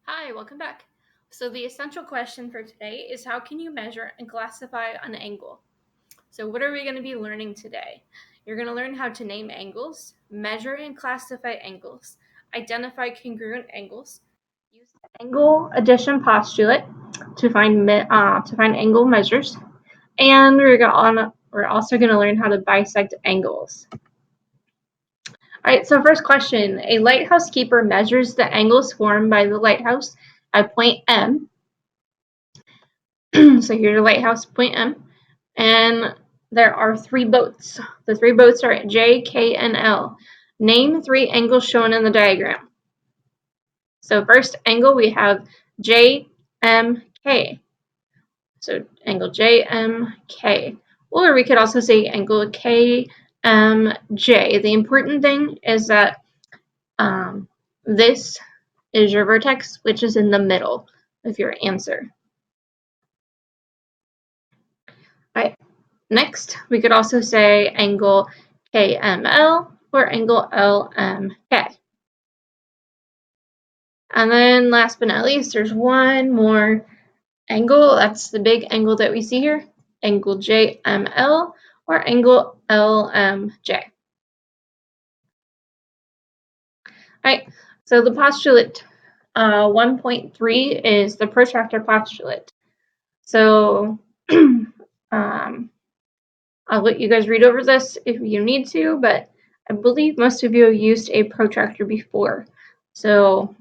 Hi, welcome back. So the essential question for today is how can you measure and classify an angle? So what are we going to be learning today? You're going to learn how to name angles, measure and classify angles, identify congruent angles, use the angle addition postulate to find angle measures, and we're also going to learn how to bisect angles. All right, so first question. A lighthouse keeper measures the angles formed by the lighthouse at point M. So here's a lighthouse, point M. And there are three boats. The three boats are at J, K, and L. Name three angles shown in the diagram. So first angle, we have JMK. So angle JMK. Or we could also say angle KMJ. The important thing is that this is your vertex, which is in the middle of your answer. All right. Next, we could also say angle KML or angle LMK. And then last but not least, there's one more angle. That's the big angle that we see here, angle JML or angle LMJ. All right, so the postulate 1.3 is the protractor postulate. So I'll let you guys read over this if you need to, but I believe most of you have used a protractor before. So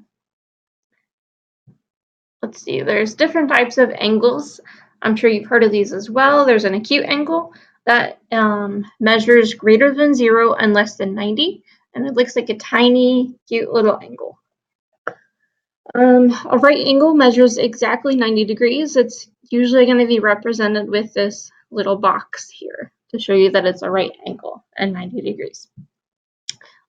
let's see, there's different types of angles. I'm sure you've heard of these as well. There's an acute angle that measures greater than 0 and less than 90, and it looks like a tiny, cute little angle. A right angle measures exactly 90 degrees. It's usually going to be represented with this little box here to show you that it's a right angle and 90 degrees.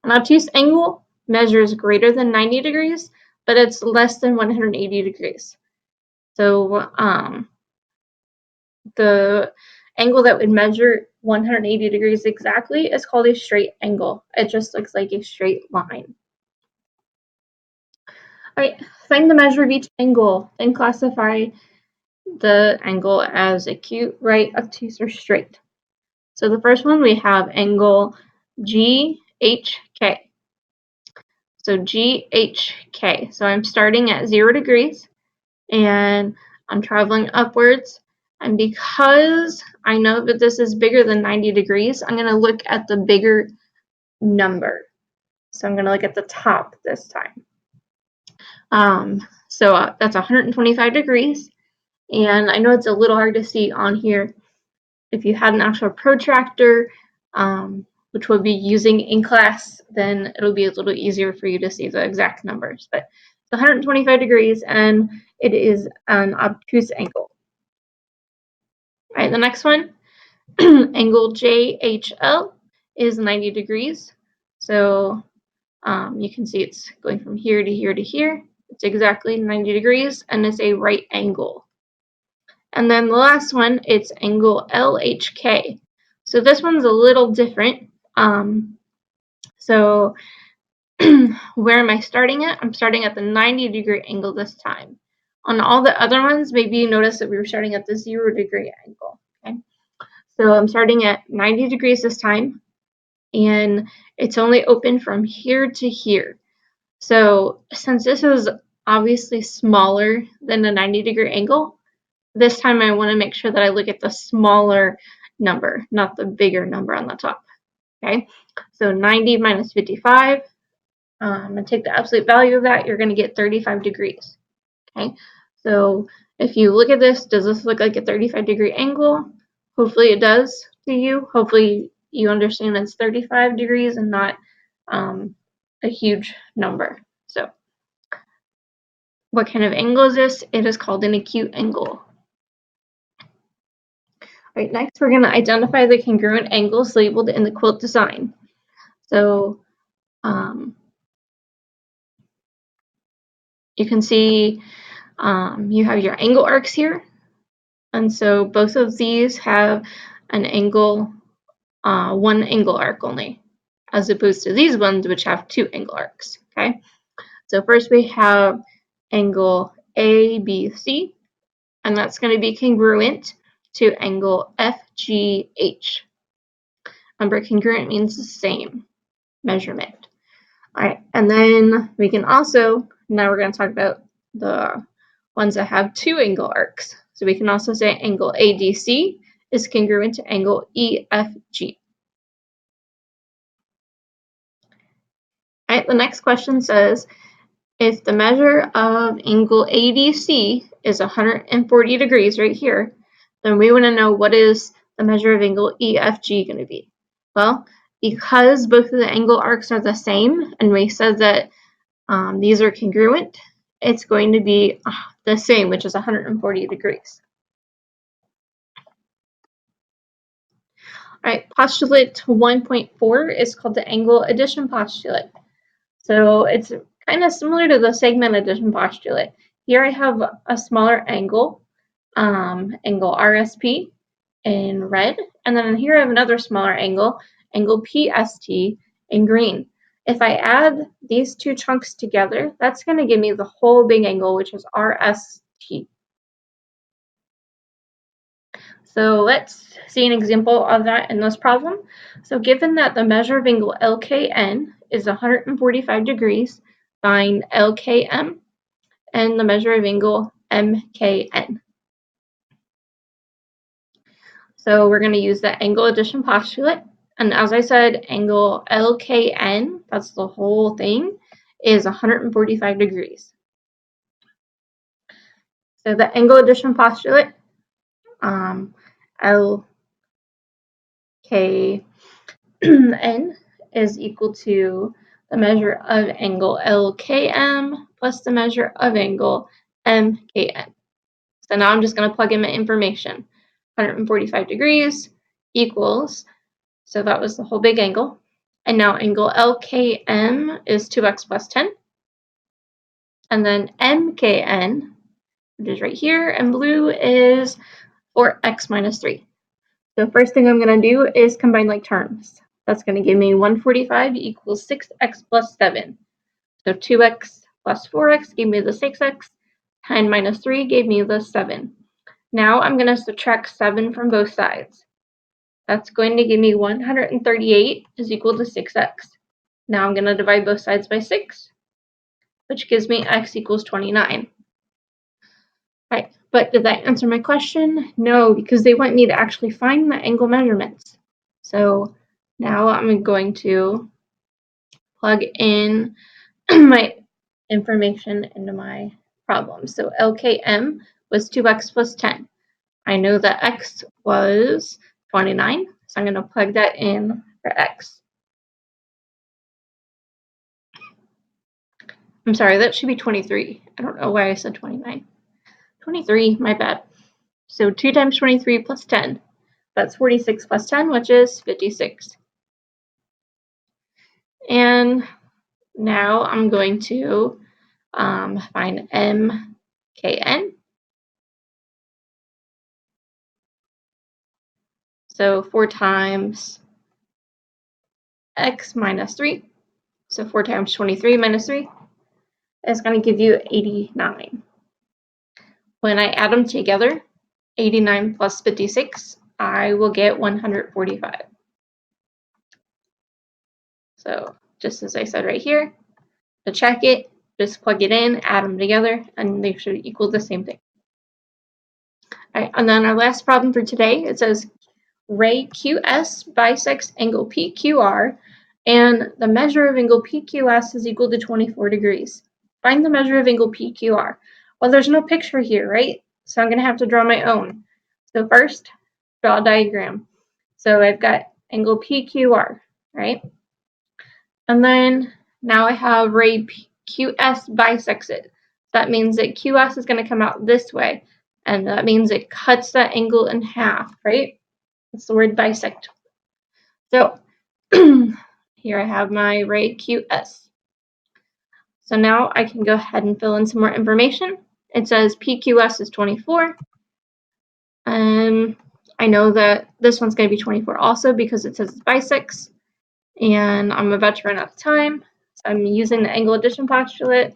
An obtuse angle measures greater than 90 degrees, but it's less than 180 degrees. So the angle that would measure 180 degrees exactly is called a straight angle. It just looks like a straight line. All right, find the measure of each angle and classify the angle as acute, right, obtuse, or straight. So the first one, we have angle GHK. So GHK. So I'm starting at 0 degrees and I'm traveling upwards. And because I know that this is bigger than 90 degrees, I'm going to look at the bigger number. So I'm going to look at the top this time. So that's 125 degrees. And I know it's a little hard to see on here. If you had an actual protractor, which we'll be using in class, then it'll be a little easier for you to see the exact numbers. But it's 125 degrees, and it is an obtuse angle. All right, the next one, angle JHL is 90 degrees. So you can see it's going from here to here to here. It's exactly 90 degrees, and it's a right angle. And then the last one, it's angle LHK. So this one's a little different. So where am I starting at? I'm starting at the 90-degree angle this time. On all the other ones, maybe you notice that we were starting at the 0-degree angle. Okay, so I'm starting at 90 degrees this time, and it's only open from here to here. So since this is obviously smaller than a 90-degree angle, this time I want to make sure that I look at the smaller number, not the bigger number on the top. Okay, so 90 minus 55, and take the absolute value of that, you're going to get 35 degrees. Okay, so if you look at this, does this look like a 35-degree angle? Hopefully it does to you. Hopefully you understand it's 35 degrees and not a huge number. So what kind of angle is this? It is called an acute angle. All right, next we're going to identify the congruent angles labeled in the quilt design. So you can see you have your angle arcs here, and so both of these have an angle, one angle arc only, as opposed to these ones which have two angle arcs. Okay, so first we have angle ABC, and that's going to be congruent to angle FGH. Remember, congruent means the same measurement. All right, and then we can also, now we're going to talk about the ones that have two angle arcs. So we can also say angle ADC is congruent to angle EFG. All right, the next question says, if the measure of angle ADC is 140 degrees right here, then we want to know what is the measure of angle EFG going to be. Well, because both of the angle arcs are the same, and we said that these are congruent, it's going to be the same, which is 140 degrees. All right, postulate 1.4 is called the angle addition postulate. So it's kind of similar to the segment addition postulate. Here I have a smaller angle, angle RSP in red, and then here I have another smaller angle, angle PST in green. If I add these two chunks together, that's going to give me the whole big angle, which is RST. So let's see an example of that in this problem. So given that the measure of angle LKN is 145 degrees, find LKM and the measure of angle MKN. So we're going to use the angle addition postulate. And as I said, angle LKN, that's the whole thing, is 145 degrees. So the angle addition postulate, LKN is equal to the measure of angle LKM plus the measure of angle MKN. So now I'm just going to plug in my information. 145 degrees equals, so that was the whole big angle. And now angle LKM is 2x plus 10. And then MKN, which is right here, and blue is 4x minus 3. So first thing I'm going to do is combine like terms. That's going to give me 145 equals 6x plus 7. So 2x plus 4x gave me the 6x. 10 minus 3 gave me the 7. Now I'm going to subtract 7 from both sides. That's going to give me 138 is equal to 6x. Now I'm going to divide both sides by 6, which gives me x equals 29. Right, but did that answer my question? No, because they want me to actually find the angle measurements. So now I'm going to plug in my information into my problem. So LKM was 2x plus 10. I know that x was 29, so I'm going to plug that in for x. I'm sorry, that should be 23. I don't know why I said 29. 23, my bad. So 2 times 23 plus 10. That's 46 plus 10, which is 56. And now I'm going to find MKN. So 4 times x minus 3. So 4 times 23 minus 3 is going to give you 89. When I add them together, 89 plus 56, I will get 145. So just as I said right here, to check it, just plug it in, add them together, and they should equal the same thing. All right, and then our last problem for today, it says ray QS bisects angle PQR, and the measure of angle PQS is equal to 24 degrees. Find the measure of angle PQR. Well, there's no picture here, right? So I'm going to have to draw my own. So first, draw a diagram. So I've got angle PQR, right? And then now I have ray QS bisects it. That means that QS is going to come out this way, and that means it cuts that angle in half, right? That's the word bisect. So here I have my ray QS. So now I can go ahead and fill in some more information. It says PQS is 24. I know that this one's going to be 24 also because it says it's bisects. And I'm about to run out of time. So I'm using the angle addition postulate.